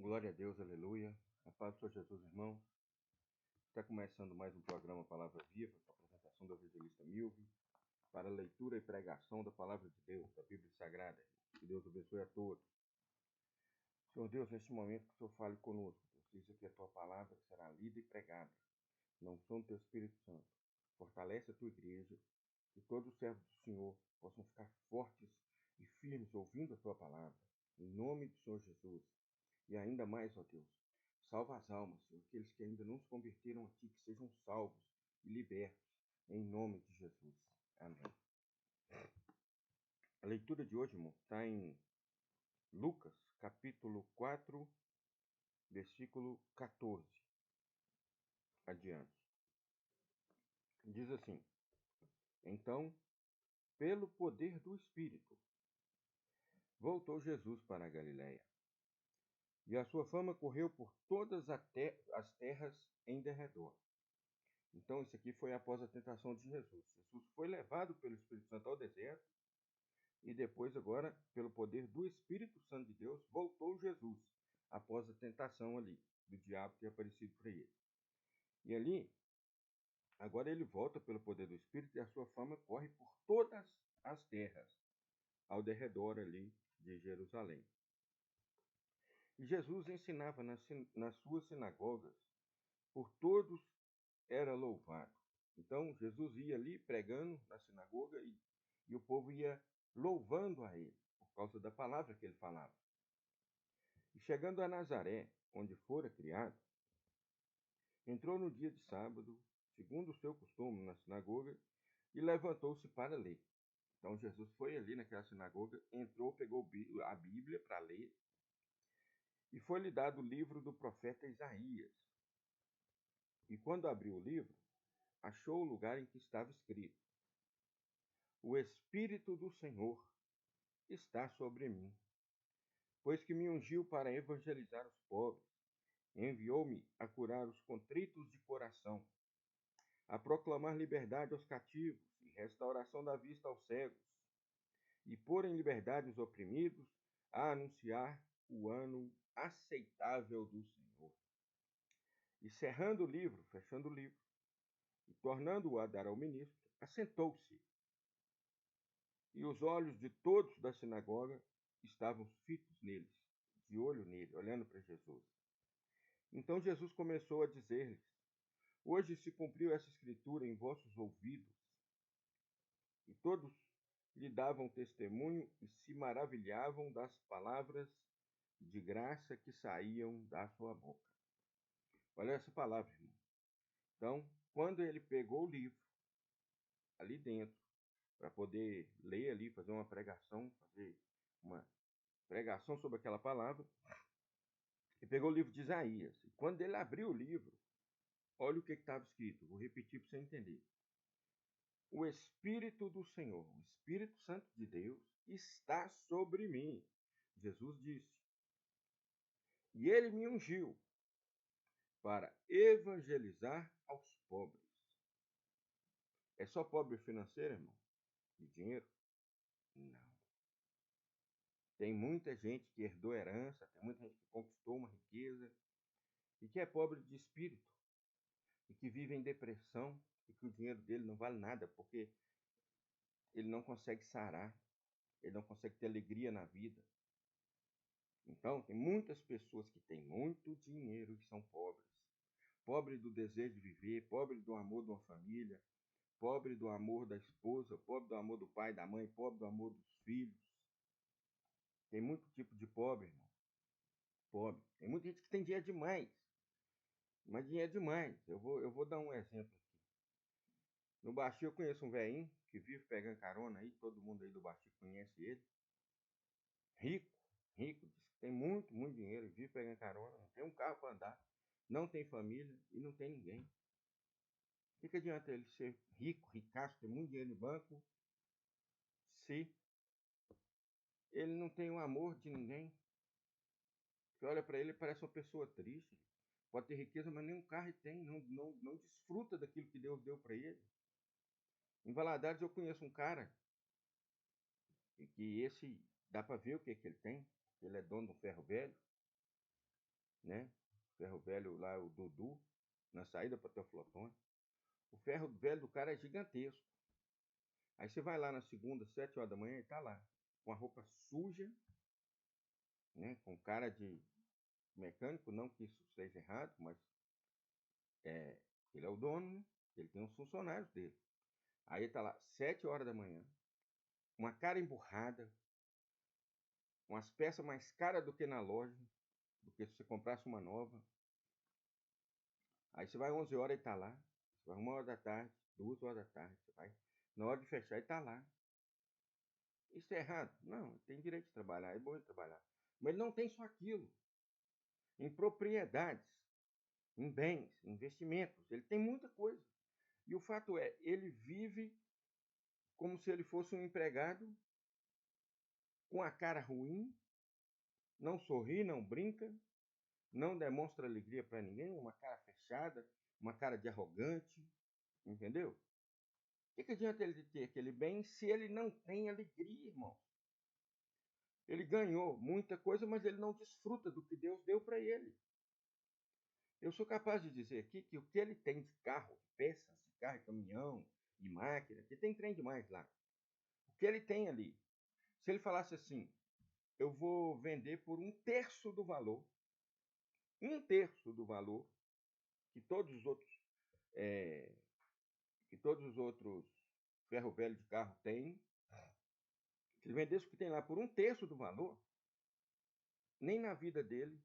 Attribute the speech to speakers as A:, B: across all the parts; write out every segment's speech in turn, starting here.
A: Glória a Deus, aleluia. A paz do Senhor Jesus, irmãos. Está começando mais um programa Palavra Viva, com a apresentação do evangelista Milvio, para leitura e pregação da Palavra de Deus, da Bíblia Sagrada. Que Deus abençoe a todos. Senhor Deus, neste momento que o Senhor fale conosco, Deus, diz aqui a tua palavra que será lida e pregada, não som do teu Espírito Santo. Fortalece a tua igreja, que todos os servos do Senhor possam ficar fortes e firmes ouvindo a tua palavra, em nome do Senhor Jesus. E ainda mais, ó Deus, salva as almas, Senhor, aqueles que ainda não se converteram a Ti, que sejam salvos e libertos, em nome de Jesus. Amém. A leitura de hoje, irmão, está em Lucas, capítulo 4, versículo 14. Adiante. Diz assim: Então, pelo poder do Espírito, voltou Jesus para a Galiléia. E a sua fama correu por todas as terras em derredor. Então, isso aqui foi após a tentação de Jesus. Jesus foi levado pelo Espírito Santo ao deserto e depois, agora, pelo poder do Espírito Santo de Deus, voltou Jesus após a tentação ali do diabo ter aparecido para ele. E ali, agora ele volta pelo poder do Espírito e a sua fama corre por todas as terras ao derredor ali de Jerusalém. E Jesus ensinava nas suas sinagogas, por todos era louvado. Então, Jesus ia ali pregando na sinagoga e o povo ia louvando a ele, por causa da palavra que ele falava. E chegando a Nazaré, onde fora criado, entrou no dia de sábado, segundo o seu costume, na sinagoga, e levantou-se para ler. Então, Jesus foi ali naquela sinagoga, entrou, pegou a Bíblia para ler, e foi-lhe dado o livro do profeta Isaías. E quando abriu o livro, achou o lugar em que estava escrito: O Espírito do Senhor está sobre mim, pois que me ungiu para evangelizar os pobres, enviou-me a curar os contritos de coração, a proclamar liberdade aos cativos e restauração da vista aos cegos, e pôr em liberdade os oprimidos, a anunciar o ano aceitável do Senhor. E cerrando o livro, fechando o livro, e tornando-o a dar ao ministro, assentou-se. E os olhos de todos da sinagoga estavam fitos neles, de olho nele, olhando para Jesus. Então Jesus começou a dizer-lhes: Hoje se cumpriu essa escritura em vossos ouvidos. E todos lhe davam testemunho e se maravilhavam das palavras de graça que saíam da sua boca. Olha essa palavra, irmão. Então, quando ele pegou o livro, ali dentro, para poder ler ali, fazer uma pregação sobre aquela palavra, ele pegou o livro de Isaías. E quando ele abriu o livro, olha o que estava escrito. Vou repetir para você entender. O Espírito do Senhor, o Espírito Santo de Deus, está sobre mim. Jesus disse. E ele me ungiu para evangelizar aos pobres. É só pobre financeiro, irmão? De dinheiro? Não. Tem muita gente que herdou herança, tem muita gente que conquistou uma riqueza e que é pobre de espírito e que vive em depressão e que o dinheiro dele não vale nada porque ele não consegue sarar, ele não consegue ter alegria na vida. Então, tem muitas pessoas que têm muito dinheiro e são pobres. Pobre do desejo de viver, pobre do amor de uma família, pobre do amor da esposa, pobre do amor do pai, da mãe, pobre do amor dos filhos. Tem muito tipo de pobre, irmão. Pobre. Tem muita gente que tem dinheiro demais. Mas dinheiro demais. Eu vou dar um exemplo aqui. No Baixio eu conheço um velhinho que vive pegando carona aí. Todo mundo aí do Baixio conhece ele. Rico, rico. Diz que tem muito, muito dinheiro. Vive pegando carona. Não tem um carro para andar. Não tem família e não tem ninguém. O que adianta ele ser rico, ricaço, ter muito dinheiro no banco, se ele não tem o amor de ninguém? Você olha para ele e parece uma pessoa triste. Pode ter riqueza, mas nem um carro tem. Não desfruta daquilo que Deus deu para ele. Em Valadares eu conheço um cara e que esse dá para ver o que ele tem. Ele é dono de um ferro velho. né? Ferro velho lá, o Dudu, na saída para Teoflotone. O ferro velho do cara é gigantesco. Aí você vai lá na segunda, 7 horas da manhã, e tá lá, com a roupa suja, né? Com cara de mecânico, não que isso seja errado, mas ele é o dono, né? Ele tem os funcionários dele. Aí tá lá, 7 horas da manhã, uma cara emburrada, umas peças mais caras do que na loja, do que se você comprasse uma nova. Aí você vai 11 horas e tá lá. Você vai 1 hora da tarde, 2 horas da tarde, você vai. Na hora de fechar e tá lá. Isso é errado? Não, ele tem direito de trabalhar, é bom ele trabalhar. Mas ele não tem só aquilo. Em propriedades, em bens, em investimentos, ele tem muita coisa. E o fato é, ele vive como se ele fosse um empregado, com a cara ruim, não sorri, não brinca, não demonstra alegria para ninguém, uma cara fechada, uma cara de arrogante, entendeu? O que adianta ele ter aquele bem se ele não tem alegria, irmão? Ele ganhou muita coisa, mas ele não desfruta do que Deus deu para ele. Eu sou capaz de dizer aqui que o que ele tem de carro, de peças, de carro, de caminhão, de máquina, que tem trem demais lá. O que ele tem ali, se ele falasse assim, eu vou vender por 1/3 do valor, 1/3 do valor que todos os outros, ferro velho de carro têm, se ele vendesse o que tem lá por 1/3 do valor, nem na vida dele,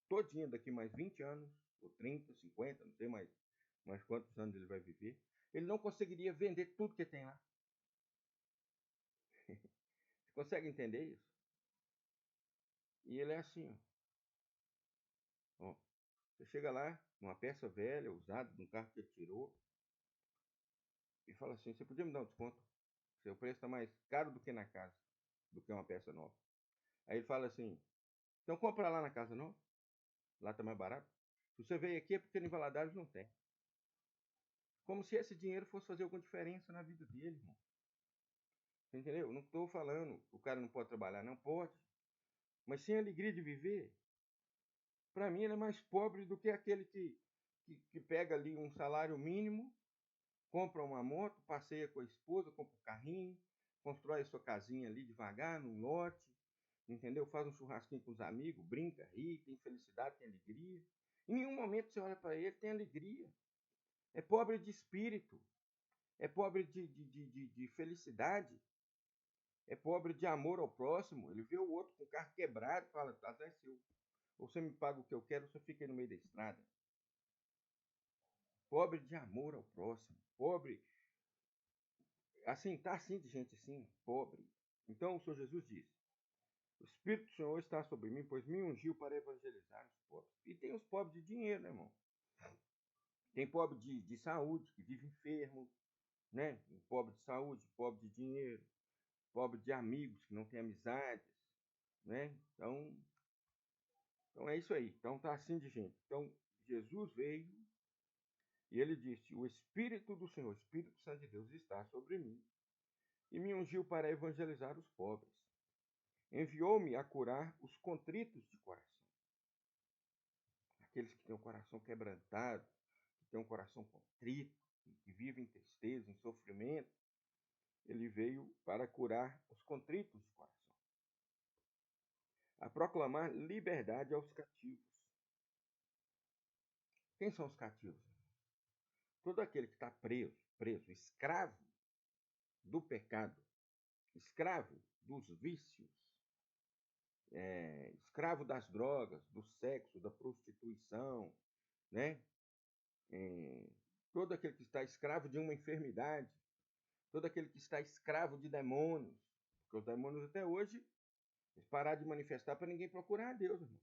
A: todinha daqui mais 20 anos, ou 30, 50, não sei mais quantos anos ele vai viver, ele não conseguiria vender tudo que tem lá. Você consegue entender isso? E ele é assim, ó. Você chega lá, numa peça velha, usada, num carro que ele tirou, e fala assim, você podia me dar um desconto? Seu preço está mais caro do que na casa, do que uma peça nova. Aí ele fala assim, então compra lá na casa nova, lá está mais barato. Se você veio aqui é porque em Valadares não tem. Como se esse dinheiro fosse fazer alguma diferença na vida dele, irmão. Você entendeu? Não estou falando que o cara não pode trabalhar, não pode. Mas sem alegria de viver, para mim ele é mais pobre do que aquele que pega ali um salário mínimo, compra uma moto, passeia com a esposa, compra um carrinho, constrói a sua casinha ali devagar, num lote, entendeu? Faz um churrasquinho com os amigos, brinca, ri, tem felicidade, tem alegria. Em nenhum momento você olha para ele, tem alegria. É pobre de espírito, é pobre de felicidade, é pobre de amor ao próximo. Ele vê o outro com o carro quebrado e fala, azar é seu. Ou você me paga o que eu quero, ou você fica aí no meio da estrada. Pobre de amor ao próximo. Pobre, assim, tá assim de gente assim, pobre. Então o Senhor Jesus diz, o Espírito do Senhor está sobre mim, pois me ungiu para evangelizar os pobres. E tem os pobres de dinheiro, né, irmão? Tem pobre de saúde, que vive enfermo, né? Pobre de saúde, pobre de dinheiro, pobre de amigos, que não tem amizades, né? Então é isso aí. Então tá assim de gente. Então Jesus veio e ele disse, o Espírito do Senhor, o Espírito Santo de Deus está sobre mim e me ungiu para evangelizar os pobres. Enviou-me a curar os contritos de coração. Aqueles que têm o coração quebrantado, que têm um coração contrito, que vivem em tristeza, em sofrimento. Ele veio para curar os contritos de coração. A proclamar liberdade aos cativos. Quem são os cativos? Todo aquele que está preso, escravo do pecado, escravo dos vícios, escravo das drogas, do sexo, da prostituição, né? Todo aquele que está escravo de uma enfermidade, todo aquele que está escravo de demônios, porque os demônios até hoje eles pararam de manifestar para ninguém procurar a Deus, irmão.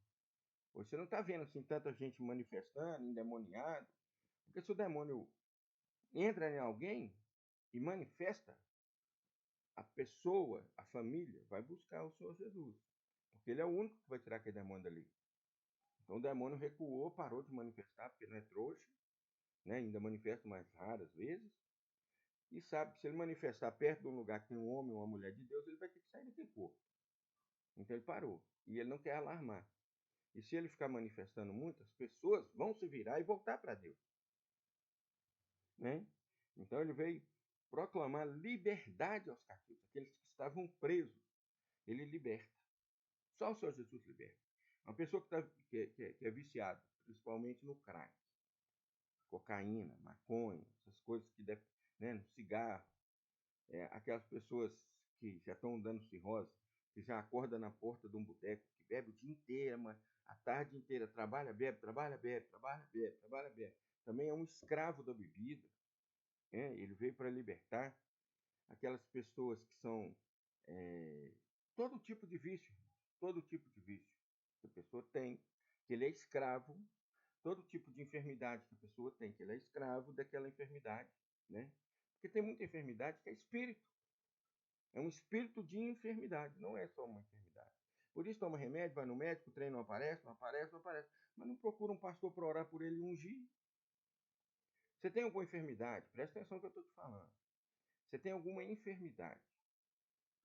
A: Hoje você não está vendo assim tanta gente manifestando, endemoniado, porque se o demônio entra em alguém e manifesta, a pessoa, a família, vai buscar o Senhor Jesus. Porque ele é o único que vai tirar aquele demônio dali. Então o demônio recuou, parou de manifestar, porque não é trouxa, né? Ainda manifesta mais raras vezes. E sabe que se ele manifestar perto de um lugar que tem um homem ou uma mulher de Deus, ele vai ter que sair daquele corpo. Então ele parou. E ele não quer alarmar. E se ele ficar manifestando muito, as pessoas vão se virar e voltar para Deus. Né? Então ele veio proclamar liberdade aos cativos, aqueles que estavam presos. Ele liberta. Só o Senhor Jesus liberta. Uma pessoa que é viciada, principalmente no crack, cocaína, maconha, essas coisas que devem, né, no cigarro, aquelas pessoas que já estão dando cirrose, que já acorda na porta de um boteco, que bebe o dia inteiro, a tarde inteira, trabalha, bebe, trabalha, bebe, trabalha, bebe, trabalha, bebe. Também é um escravo da bebida. Ele veio para libertar aquelas pessoas que são todo tipo de vício, todo tipo de vício que a pessoa tem, que ele é escravo, todo tipo de enfermidade que a pessoa tem, que ele é escravo daquela enfermidade, né? Porque tem muita enfermidade que é espírito. É um espírito de enfermidade, não é só uma enfermidade. Por isso toma remédio, vai no médico, o trem não aparece, não aparece, não aparece. Mas não procura um pastor para orar por ele e ungir. Você tem alguma enfermidade? Presta atenção no que eu estou te falando. Você tem alguma enfermidade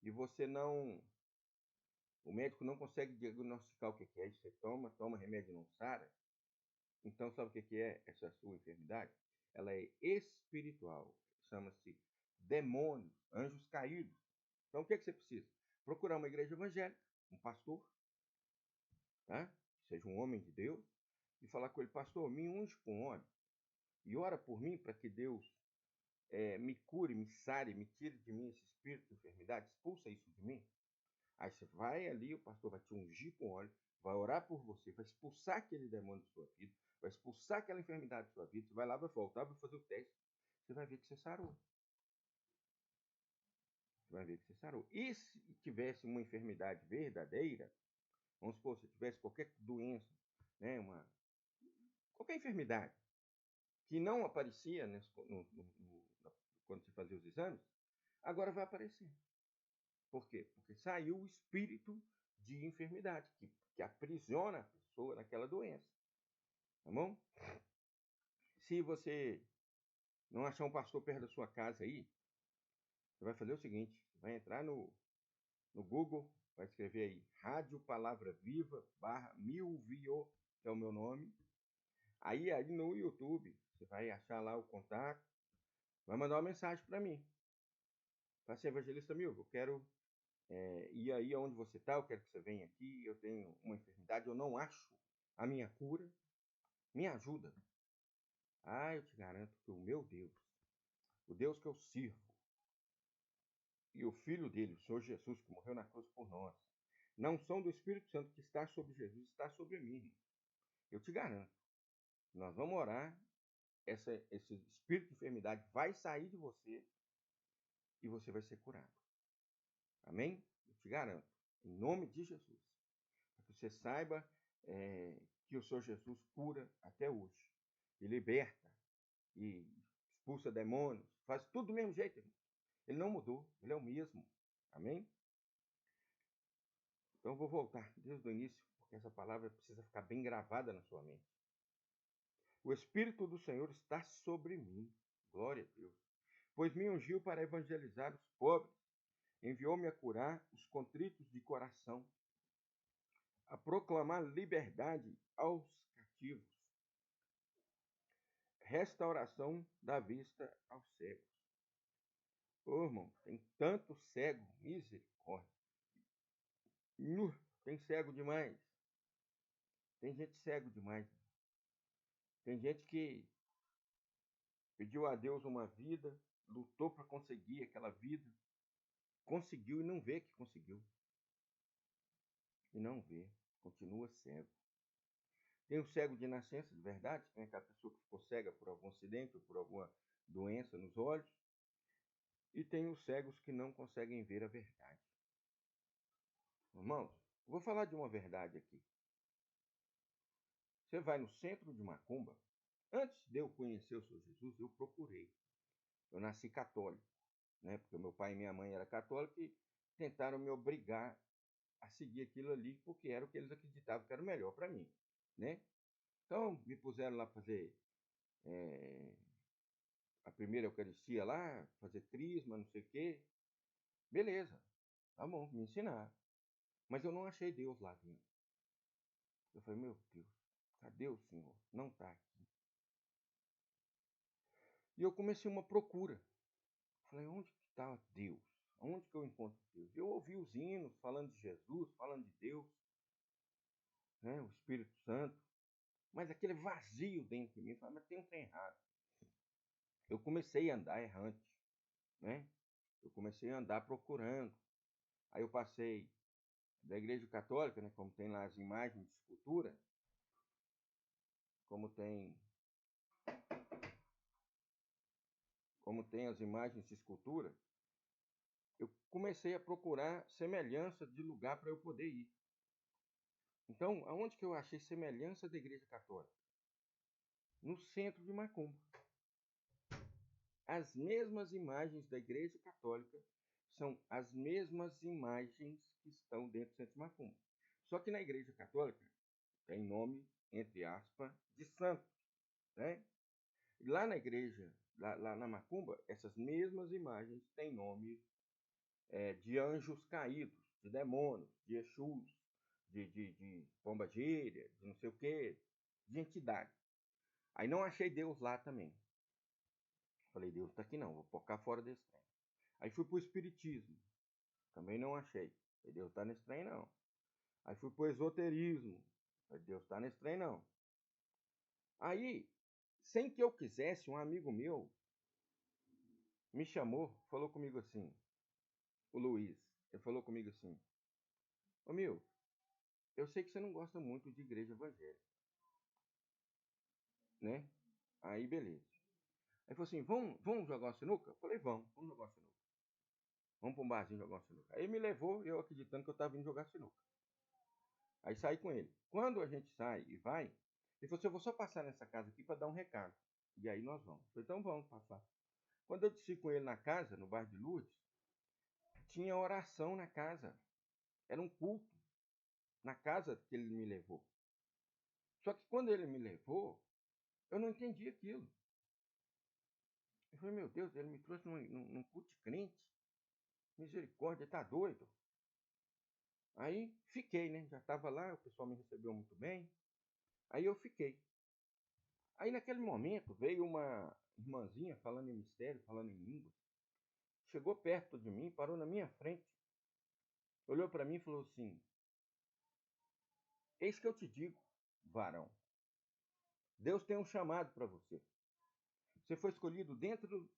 A: e você não... O médico não consegue diagnosticar o que é. Você toma remédio e não sara. Então sabe o que é essa sua enfermidade? Ela é espiritual. Chama-se demônios, anjos caídos. Então o que você precisa? Procurar uma igreja evangélica, um pastor, tá? Que seja um homem de Deus, e falar com ele: pastor, me unge com óleo e ora por mim para que Deus me cure, me sare, me tire de mim esse espírito de enfermidade, expulsa isso de mim. Aí você vai ali, o pastor vai te ungir com óleo, vai orar por você, vai expulsar aquele demônio da sua vida, vai expulsar aquela enfermidade da sua vida, você vai lá, vai voltar, vai fazer o teste, você vai ver que você sarou. Você vai ver que você sarou. E se tivesse uma enfermidade verdadeira, vamos supor, se tivesse qualquer doença, né, qualquer enfermidade, que não aparecia quando se fazia os exames, agora vai aparecer. Por quê? Porque saiu o espírito de enfermidade, que aprisiona a pessoa naquela doença. Tá bom? Se você não achar um pastor perto da sua casa aí, você vai fazer o seguinte: você vai entrar no Google, vai escrever aí Rádio Palavra Viva /Milvio, que é o meu nome. Aí no YouTube, você vai achar lá o contato, vai mandar uma mensagem para mim. Fala assim: Evangelista Milvio, eu quero ir aí onde você está, eu quero que você venha aqui, eu tenho uma enfermidade, eu não acho a minha cura, me ajuda. Eu te garanto que o meu Deus, o Deus que eu sirvo, e o Filho dele, o Senhor Jesus, que morreu na cruz por nós, não são do Espírito Santo que está sobre Jesus, está sobre mim. Eu te garanto. Nós vamos orar, esse espírito de enfermidade vai sair de você e você vai ser curado. Amém? Eu te garanto. Em nome de Jesus. Para que você saiba que o Senhor Jesus cura até hoje. E liberta. E expulsa demônios. Faz tudo do mesmo jeito, irmão. Ele não mudou. Ele é o mesmo. Amém? Então eu vou voltar desde o início, porque essa palavra precisa ficar bem gravada na sua mente. O Espírito do Senhor está sobre mim. Glória a Deus. Pois me ungiu para evangelizar os pobres. Enviou-me a curar os contritos de coração, a proclamar liberdade aos cativos, restauração da vista aos cegos. Ô, irmão, tem tanto cego, misericórdia. Tem cego demais. Tem gente cego demais. Tem gente que pediu a Deus uma vida, lutou para conseguir aquela vida, conseguiu e não vê que conseguiu. E não vê, continua cego. Tem o cego de nascença, de verdade, tem aquela pessoa que ficou cega por algum acidente ou por alguma doença nos olhos. E tem os cegos que não conseguem ver a verdade. Irmãos, vou falar de uma verdade aqui. Você vai no centro de Macumba. Antes de eu conhecer o Senhor Jesus, eu procurei. Eu nasci católico, né? Porque meu pai e minha mãe eram católicos e tentaram me obrigar a seguir aquilo ali, porque era o que eles acreditavam que era o melhor para mim, né? Então, me puseram lá fazer a primeira Eucaristia lá, fazer crisma, não sei o quê. Beleza, tá bom, me ensinar. Mas eu não achei Deus lá dentro. Eu falei, meu Deus, cadê o Senhor? Não está aqui. E eu comecei uma procura. Falei, onde que está Deus? Onde que eu encontro Deus? Eu ouvi os hinos falando de Jesus, falando de Deus, né, o Espírito Santo, mas aquele vazio dentro de mim, eu falei, mas tem um trem errado. Eu comecei a andar errante, né? Eu comecei a andar procurando. Aí eu passei da Igreja Católica, né, como tem lá as imagens de escultura, como tem as imagens de escultura, eu comecei a procurar semelhança de lugar para eu poder ir. Então, aonde que eu achei semelhança da Igreja Católica? No centro de Macumba. As mesmas imagens da Igreja Católica são as mesmas imagens que estão dentro do centro de Macumba. Só que na Igreja Católica tem nome, entre aspas, de santo, né? E lá na igreja, lá na Macumba, essas mesmas imagens têm nome de anjos caídos, de demônios, de Exus, de pomba-gira, de não sei o quê, de entidade. Aí não achei Deus lá também. Falei, Deus está aqui não, vou focar fora desse trem. Aí fui pro Espiritismo, também não achei. Falei, Deus está nesse trem não. Aí fui pro Esoterismo, falei, Deus está nesse trem não. Aí, sem que eu quisesse, um amigo meu me chamou, falou comigo assim, o Luiz, ele falou comigo assim, ô meu, eu sei que você não gosta muito de igreja evangélica, né? Aí beleza. Aí falou assim, vamos jogar uma sinuca? Eu falei, vamos jogar uma sinuca. Vamos para um barzinho jogar uma sinuca. Aí me levou, eu acreditando que eu estava indo jogar sinuca. Aí saí com ele. Quando a gente sai e vai, ele falou assim, eu vou só passar nessa casa aqui para dar um recado. E aí nós vamos. Eu falei, então vamos passar. Quando eu desci com ele na casa, no bairro de Lourdes, tinha oração na casa. Era um culto na casa que ele me levou. Só que quando ele me levou, eu não entendi aquilo. Eu falei, meu Deus, ele me trouxe num culto de crente. Misericórdia, tá doido? Aí fiquei, né? Já estava lá, o pessoal me recebeu muito bem. Aí eu fiquei. Aí naquele momento veio uma irmãzinha falando em mistério, falando em línguas. Chegou perto de mim, parou na minha frente. Olhou para mim e falou assim, eis que eu te digo, varão. Deus tem um chamado para você. Você foi escolhido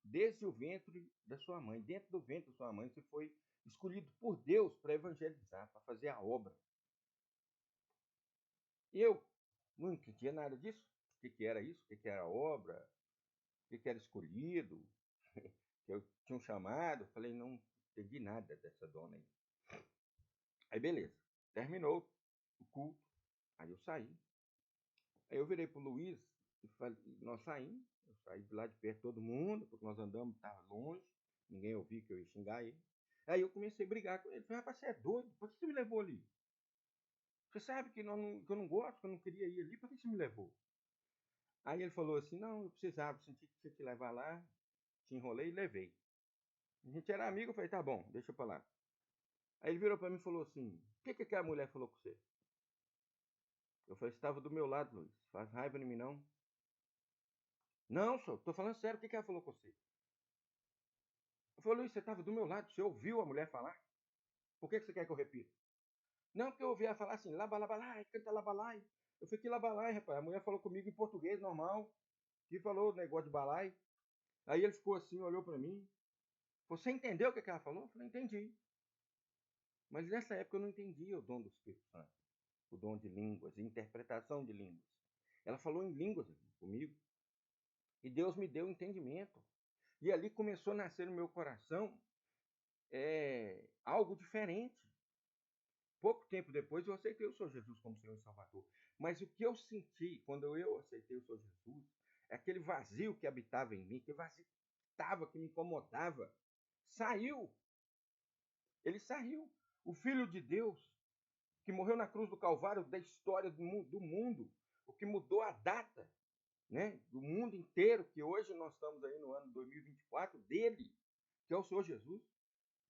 A: desde o ventre da sua mãe. Dentro do ventre da sua mãe, você foi escolhido por Deus para evangelizar, para fazer a obra. E eu não entendia nada disso. O que era isso? O que era a obra? O que era escolhido? Que eu tinha um chamado. Falei, não entendi nada dessa dona aí. Aí beleza. Terminou o culto. Aí eu saí. Aí eu virei pro Luiz e falei, nós saímos. Eu saí de lá de perto de todo mundo, porque nós andamos, estava longe. Ninguém ouvia que eu ia xingar ele. Aí eu comecei a brigar com ele. Falei, rapaz, você é doido? Por que você me levou ali? Você sabe que eu não gosto, que eu não queria ir ali, por que você me levou? Aí ele falou assim, não, eu precisava, senti que você te levar lá, te enrolei e levei. A gente era amigo, eu falei, tá bom, deixa pra lá. Aí ele virou pra mim e falou assim, o que aquela mulher falou com você? Eu falei, você estava do meu lado, Luiz, faz raiva em mim não? Não, senhor, tô falando sério, o que ela falou com você? Eu falei, Luiz, você estava do meu lado, você ouviu a mulher falar? Por que você quer que eu repita? Não, porque eu ouvi ela falar assim, labalai, canta labalai. Eu falei, que labalai, rapaz? A mulher falou comigo em português, normal, que falou negócio de balai. Aí ele ficou assim, olhou pra mim. Você entendeu o que ela falou? Eu falei, entendi. Mas nessa época eu não entendia o dom do Espírito Santo. O dom de línguas, interpretação de línguas. Ela falou em línguas comigo. E Deus me deu entendimento. E ali começou a nascer no meu coração algo diferente. Pouco tempo depois eu aceitei o Senhor Jesus como Senhor e Salvador. Mas o que eu senti quando eu aceitei o Senhor Jesus é aquele vazio que habitava em mim, aquele vazio que me incomodava, saiu. Ele saiu. O Filho de Deus, que morreu na cruz do Calvário da história do mundo, o que mudou a data, né, do mundo inteiro, que hoje nós estamos aí no ano 2024, dele, que é o Senhor Jesus,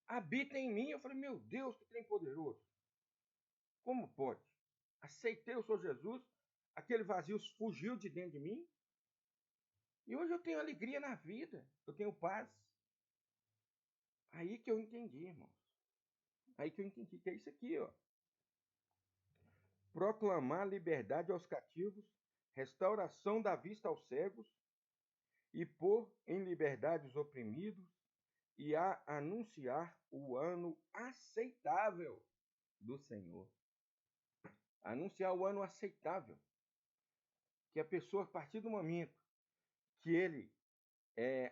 A: habita em mim. Eu falei, meu Deus, que trem poderoso. Como pode? aceitei o Senhor Jesus, aquele vazio fugiu de dentro de mim, e hoje eu tenho alegria na vida, eu tenho paz. Aí que eu entendi, irmãos. Aí que eu entendi que é isso aqui, ó. Proclamar liberdade aos cativos, restauração da vista aos cegos, e pôr em liberdade os oprimidos, e a anunciar o ano aceitável do Senhor. Anunciar o ano aceitável. Que a pessoa, a partir do momento que ele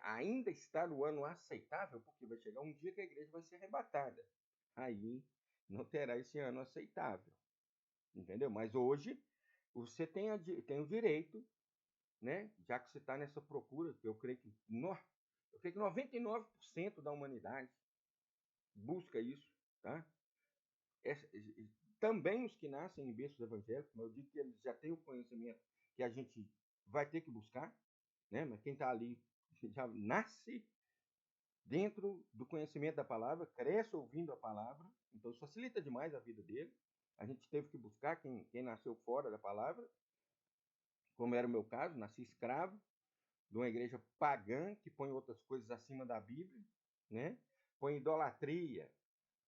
A: ainda está no ano aceitável, porque vai chegar um dia que a igreja vai ser arrebatada. Aí não terá esse ano aceitável. Entendeu? Mas hoje você tem o direito, né? Já que você está nessa procura, que eu creio que 99% da humanidade busca isso, tá? Também os que nascem em berços evangélicos, mas eu digo que eles já têm o conhecimento que a gente vai ter que buscar, né? Mas quem está ali já nasce dentro do conhecimento da palavra, cresce ouvindo a palavra, então isso facilita demais a vida dele. A gente teve que buscar quem nasceu fora da palavra, como era o meu caso, nasci escravo de uma igreja pagã que põe outras coisas acima da Bíblia, né? Põe idolatria,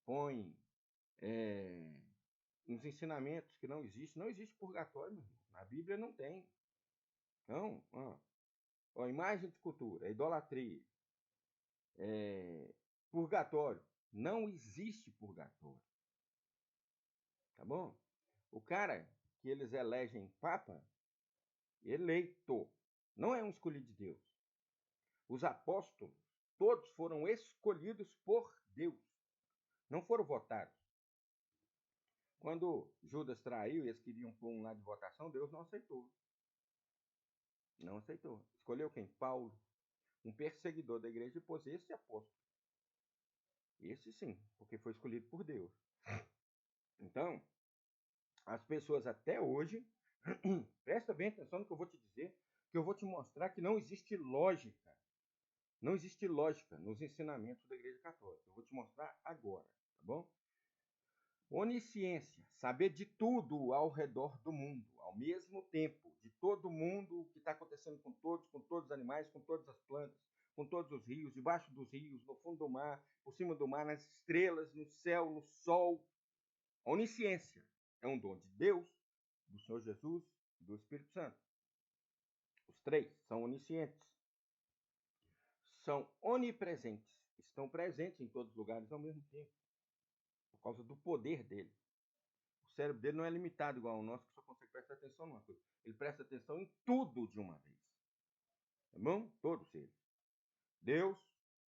A: põe uns ensinamentos que não existem. Não existe purgatório, meu irmão. Na Bíblia não tem. Então, imagem de cultura, idolatria, purgatório. Não existe purgatório. Tá bom? O cara que eles elegem papa, eleito, não é um escolhido de Deus. Os apóstolos, todos foram escolhidos por Deus. Não foram votados. Quando Judas traiu e eles queriam pôr um lá de votação, Deus não aceitou. Não aceitou. Escolheu quem? Paulo, um perseguidor da igreja, e pôs esse apóstolo. Esse sim, porque foi escolhido por Deus. Então, as pessoas até hoje, presta bem atenção no que eu vou te dizer, que eu vou te mostrar que não existe lógica. Não existe lógica nos ensinamentos da Igreja Católica. Eu vou te mostrar agora, tá bom? Onisciência, saber de tudo ao redor do mundo, ao mesmo tempo, de todo mundo, o que está acontecendo com todos os animais, com todas as plantas, com todos os rios, debaixo dos rios, no fundo do mar, por cima do mar, nas estrelas, no céu, no sol. A onisciência é um dom de Deus, do Senhor Jesus e do Espírito Santo. Os três são oniscientes. São onipresentes. Estão presentes em todos os lugares ao mesmo tempo, por causa do poder dele. O cérebro dele não é limitado igual ao nosso, que só consegue prestar atenção numa coisa. Ele presta atenção em tudo de uma vez. Tá bom? Todos eles. Deus,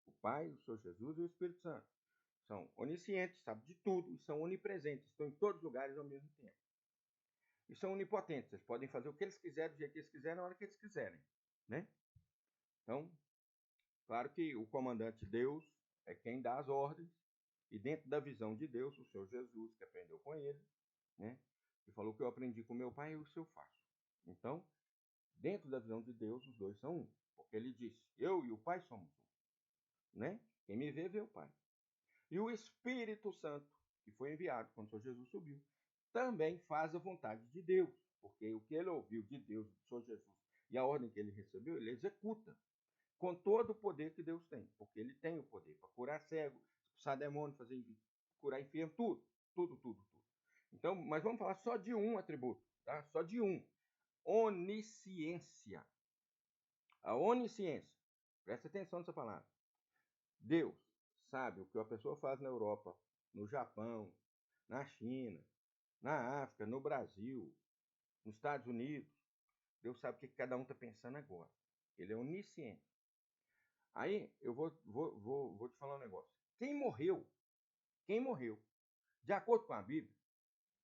A: o Pai, o Senhor Jesus e o Espírito Santo. São oniscientes, sabem de tudo, e são onipresentes. Estão em todos os lugares ao mesmo tempo. E são onipotentes. Eles podem fazer o que eles quiserem, do jeito que eles quiserem, na hora que eles quiserem. Né? Então, claro que o comandante Deus é quem dá as ordens. E dentro da visão de Deus, o Senhor Jesus, que aprendeu com ele, né? E falou que eu aprendi com meu pai e o seu faço. Então, dentro da visão de Deus, os dois são um. Porque ele disse, eu e o pai somos um. Né? Quem me vê o pai. E o Espírito Santo, que foi enviado quando o Senhor Jesus subiu, também faz a vontade de Deus. Porque o que ele ouviu de Deus, do Senhor Jesus, e a ordem que ele recebeu, ele executa. Com todo o poder que Deus tem. Porque ele tem o poder para curar cego, expulsar demônio, curar enfermo, tudo. Tudo. Então, mas vamos falar só de um atributo, tá? Só de um. Onisciência. A onisciência. Presta atenção nessa palavra. Deus sabe o que a pessoa faz na Europa, no Japão, na China, na África, no Brasil, nos Estados Unidos. Deus sabe o que cada um está pensando agora. Ele é onisciente. Aí eu vou te falar um negócio. Quem morreu, de acordo com a Bíblia,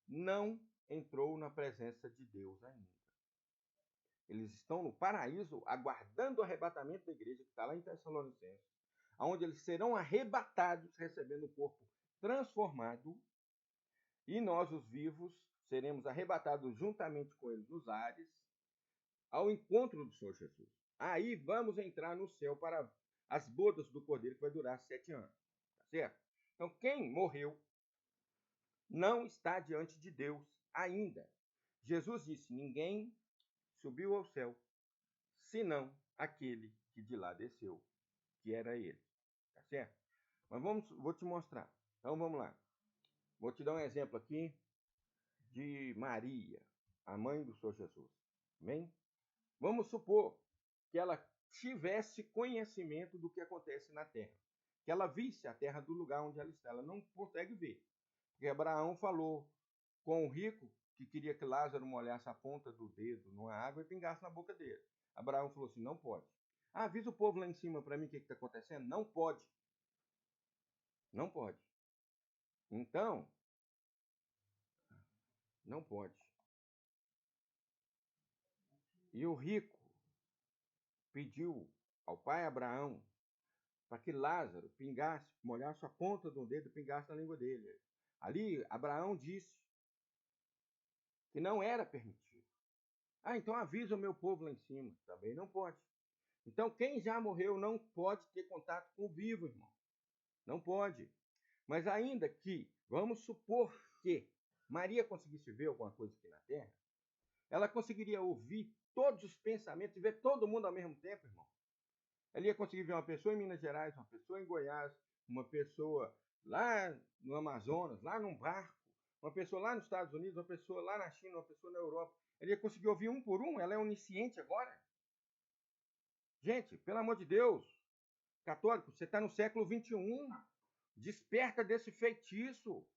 A: não entrou na presença de Deus ainda. Eles estão no paraíso aguardando o arrebatamento da igreja, que está lá em Tessalonicenses, onde eles serão arrebatados, recebendo o corpo transformado, e nós, os vivos, seremos arrebatados juntamente com eles nos ares, ao encontro do Senhor Jesus. Aí vamos entrar no céu para as bodas do Cordeiro, que vai durar 7 anos. Tá certo? Então, quem morreu não está diante de Deus ainda. Jesus disse: ninguém subiu ao céu, senão aquele que de lá desceu, que era ele. Tá certo? Mas vou te mostrar. Então vamos lá. Vou te dar um exemplo aqui de Maria, a mãe do Senhor Jesus. Amém? Vamos supor que ela tivesse conhecimento do que acontece na terra. Que ela visse a terra do lugar onde ela está. Ela não consegue ver. Porque Abraão falou com o rico que queria que Lázaro molhasse a ponta do dedo numa água e pingasse na boca dele. Abraão falou assim, não pode. Ah, avisa o povo lá em cima para mim o que está acontecendo. Não pode. Não pode. Então, não pode. E o rico pediu ao pai Abraão para que Lázaro pingasse, molhasse a ponta do dedo e pingasse na língua dele. Ali, Abraão disse que não era permitido. Ah, então avisa o meu povo lá em cima. Também não pode. Então, quem já morreu não pode ter contato com o vivo, irmão. Não pode. Mas ainda que, vamos supor que Maria conseguisse ver alguma coisa aqui na Terra, ela conseguiria ouvir todos os pensamentos e ver todo mundo ao mesmo tempo, irmão. Ela ia conseguir ver uma pessoa em Minas Gerais, uma pessoa em Goiás, uma pessoa lá no Amazonas, lá num barco, uma pessoa lá nos Estados Unidos, uma pessoa lá na China, uma pessoa na Europa. Ela ia conseguir ouvir um por um, ela é onisciente agora. Gente, pelo amor de Deus, católico, você está no século XXI. Desperta desse feitiço.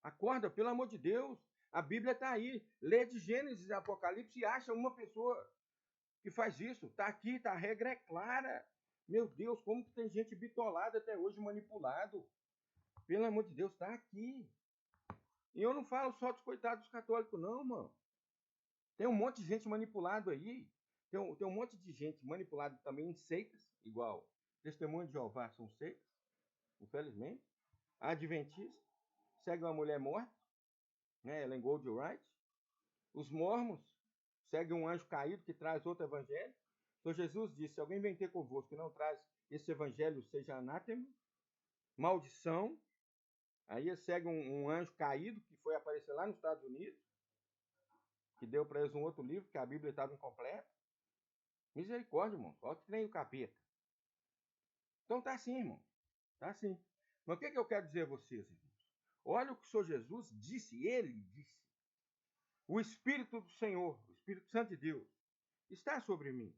A: Acorda, pelo amor de Deus. A Bíblia está aí. Lê de Gênesis e Apocalipse e acha uma pessoa que faz isso. Está aqui, tá, a regra é clara. Meu Deus, como que tem gente bitolada até hoje, manipulado. Pelo amor de Deus, está aqui. E eu não falo só dos coitados católicos, não, mano. Tem um monte de gente manipulado aí. Tem um monte de gente manipulada também em seitas, igual Testemunho de Jeová são seitas, infelizmente. A Adventista segue uma mulher morta, né? Ellen Goldwright. Os mormons seguem um anjo caído que traz outro evangelho. Então Jesus disse, se alguém vem ter convosco e não traz esse evangelho, seja anátema, maldição. Aí eles seguem um anjo caído que foi aparecer lá nos Estados Unidos, que deu para eles um outro livro, que a Bíblia estava incompleta. Misericórdia, irmão. Só que nem o capeta. Então tá assim, irmão. Tá assim. Mas o que eu quero dizer a vocês, irmãos? Olha o que o Senhor Jesus disse. Ele disse. O Espírito do Senhor, o Espírito Santo de Deus, está sobre mim.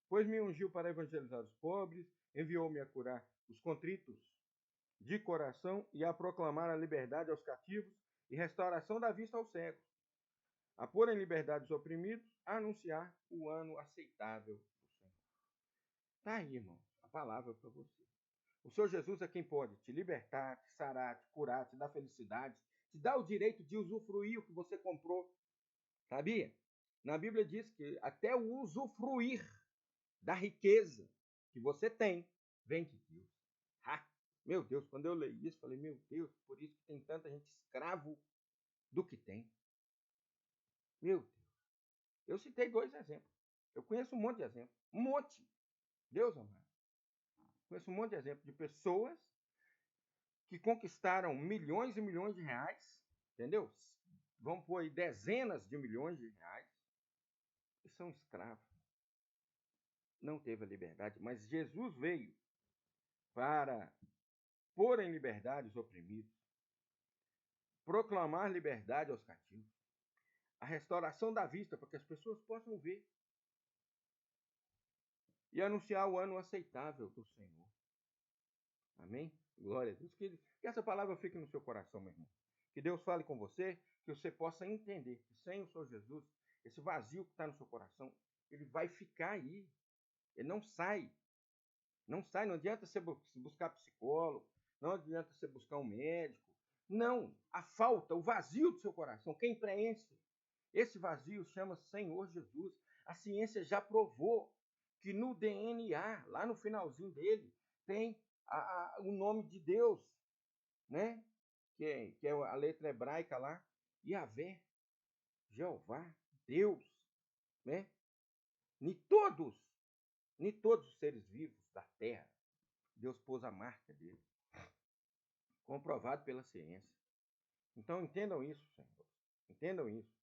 A: Pois me ungiu para evangelizar os pobres, enviou-me a curar os contritos de coração e a proclamar a liberdade aos cativos e restauração da vista aos cegos, a pôr em liberdade os oprimidos, a anunciar o ano aceitável do Senhor. Está aí, irmão, a palavra para você. O Senhor Jesus é quem pode te libertar, te sarar, te curar, te dar felicidade, te dar o direito de usufruir o que você comprou. Sabia? Na Bíblia diz que até o usufruir da riqueza que você tem vem de Deus. Ha! Meu Deus, quando eu leio isso, falei, meu Deus, por isso que tem tanta gente escravo do que tem. Meu Deus. Eu citei 2 exemplos. Eu conheço um monte de exemplos. Um monte. Deus amado. Conheço um monte de exemplos de pessoas que conquistaram milhões e milhões de reais, entendeu? Vamos pôr aí dezenas de milhões de reais, e são escravos. Não teve a liberdade, mas Jesus veio para pôr em liberdade os oprimidos, proclamar liberdade aos cativos, a restauração da vista para que as pessoas possam ver e anunciar o ano aceitável do Senhor. Amém? Glória a Deus. Que essa palavra fique no seu coração, meu irmão. Que Deus fale com você, que você possa entender que sem o Senhor Jesus, esse vazio que está no seu coração, ele vai ficar aí. Ele não sai. Não sai. Não adianta você buscar psicólogo. Não adianta você buscar um médico. Não. A falta, o vazio do seu coração, quem preenche esse vazio chama Senhor Jesus. A ciência já provou que no DNA, lá no finalzinho dele, tem o nome de Deus, né? Que é a letra hebraica lá, Yahvé, Jeová, Deus, né? Em todos os seres vivos da terra, Deus pôs a marca dele, comprovado pela ciência. Então entendam isso, Senhor. Entendam isso.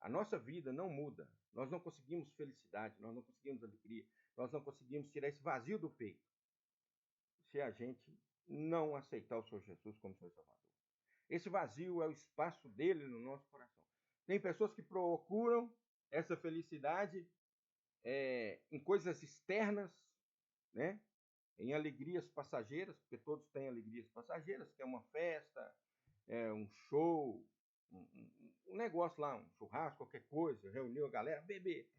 A: A nossa vida não muda. Nós não conseguimos felicidade, nós não conseguimos alegria, nós não conseguimos tirar esse vazio do peito se a gente não aceitar o Senhor Jesus como seu Salvador. Esse vazio é o espaço dele no nosso coração. Tem pessoas que procuram essa felicidade em coisas externas, né? Em alegrias passageiras, porque todos têm alegrias passageiras, que é uma festa, um show, um negócio lá, um churrasco, qualquer coisa, reuniu a galera, beber.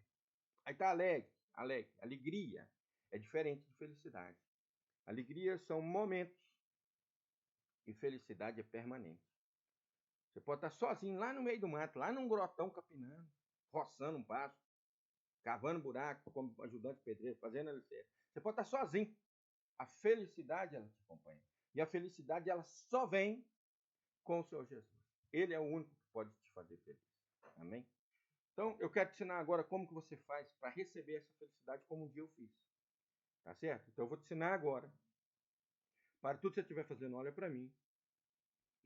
A: Aí tá alegre. Alegria é diferente de felicidade. Alegria são momentos e felicidade é permanente. Você pode estar sozinho lá no meio do mato, lá num grotão capinando, roçando um passo, cavando buraco como ajudante pedreiro, fazendo alicerce. Você pode estar sozinho. A felicidade, ela te acompanha. E a felicidade, ela só vem com o Senhor Jesus. Ele é o único que pode te fazer feliz. Amém? Então, eu quero te ensinar agora como que você faz para receber essa felicidade como um dia eu fiz. Tá certo? Então, eu vou te ensinar agora. Para tudo que você estiver fazendo, olha para mim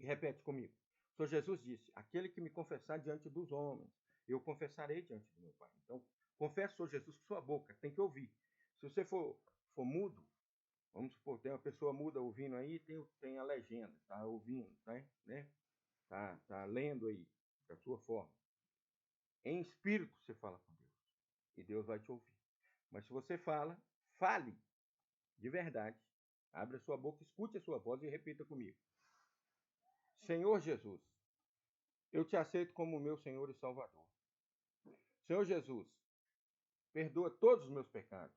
A: e repete comigo. O Senhor Jesus disse, aquele que me confessar diante dos homens, eu confessarei diante do meu Pai. Então, confesse o Senhor Jesus com sua boca, tem que ouvir. Se você for mudo, vamos supor, tem uma pessoa muda ouvindo aí, tem a legenda, tá ouvindo, né? Tá lendo aí, da sua forma. Em espírito você fala com Deus, e Deus vai te ouvir. Mas se você fala, fale de verdade. Abra a sua boca, escute a sua voz e repita comigo. Senhor Jesus, eu te aceito como meu Senhor e Salvador. Senhor Jesus, perdoa todos os meus pecados.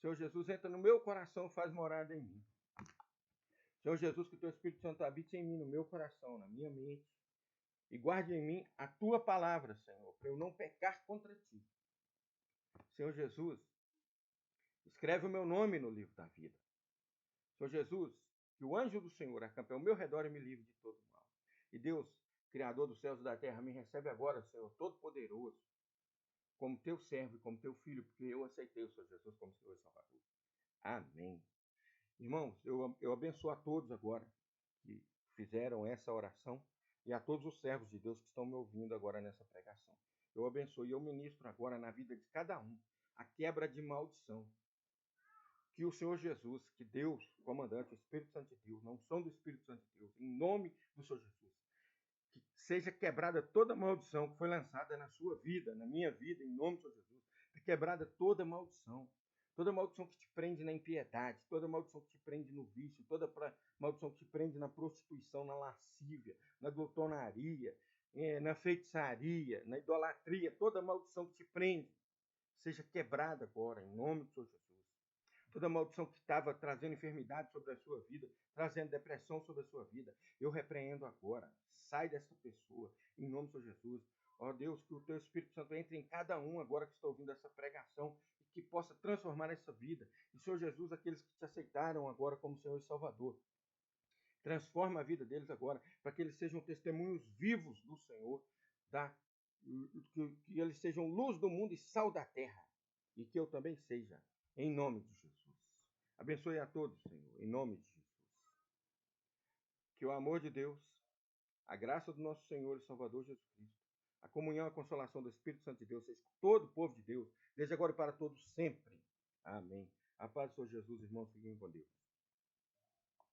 A: Senhor Jesus, entra no meu coração e faz morada em mim. Senhor Jesus, que o teu Espírito Santo habite em mim, no meu coração, na minha mente. E guarde em mim a tua palavra, Senhor, para eu não pecar contra ti. Senhor Jesus, escreve o meu nome no livro da vida. Senhor Jesus, que o anjo do Senhor acampe ao meu redor e me livre de todo mal. E Deus, Criador dos céus e da terra, me recebe agora, Senhor, Todo-Poderoso, como teu servo e como teu filho, porque eu aceitei o Senhor Jesus como Senhor e Salvador. Amém. Irmãos, eu abençoo a todos agora que fizeram essa oração e a todos os servos de Deus que estão me ouvindo agora nessa pregação. Eu abençoo e eu ministro agora na vida de cada um a quebra de maldição. Que o Senhor Jesus, que Deus, o comandante, o Espírito Santo de Deus, na unção do Espírito Santo de Deus, em nome do Senhor Jesus, que seja quebrada toda maldição que foi lançada na sua vida, na minha vida, em nome do Senhor Jesus. Que quebrada toda maldição. Toda maldição que te prende na impiedade, toda maldição que te prende no vício, toda maldição que te prende na prostituição, na lascívia, na glutonaria, na feitiçaria, na idolatria, toda maldição que te prende, seja quebrada agora, em nome do Senhor Jesus. Toda maldição que estava trazendo enfermidade sobre a sua vida, trazendo depressão sobre a sua vida, eu repreendo agora. Sai dessa pessoa, em nome do Senhor Jesus. Ó Deus, que o teu Espírito Santo entre em cada um agora que está ouvindo essa pregação e que possa transformar essa vida. E, Senhor Jesus, aqueles que te aceitaram agora como Senhor e Salvador, transforma a vida deles agora, para que eles sejam testemunhos vivos do Senhor, que eles sejam luz do mundo e sal da terra. E que eu também seja, em nome de Jesus. Abençoe a todos, Senhor, em nome de Jesus. Que o amor de Deus, a graça do nosso Senhor e Salvador Jesus Cristo, a comunhão e a consolação do Espírito Santo de Deus seja com todo o povo de Deus, desde agora e para todos sempre. Amém. A paz do Senhor Jesus, irmãos, fiquem com Deus.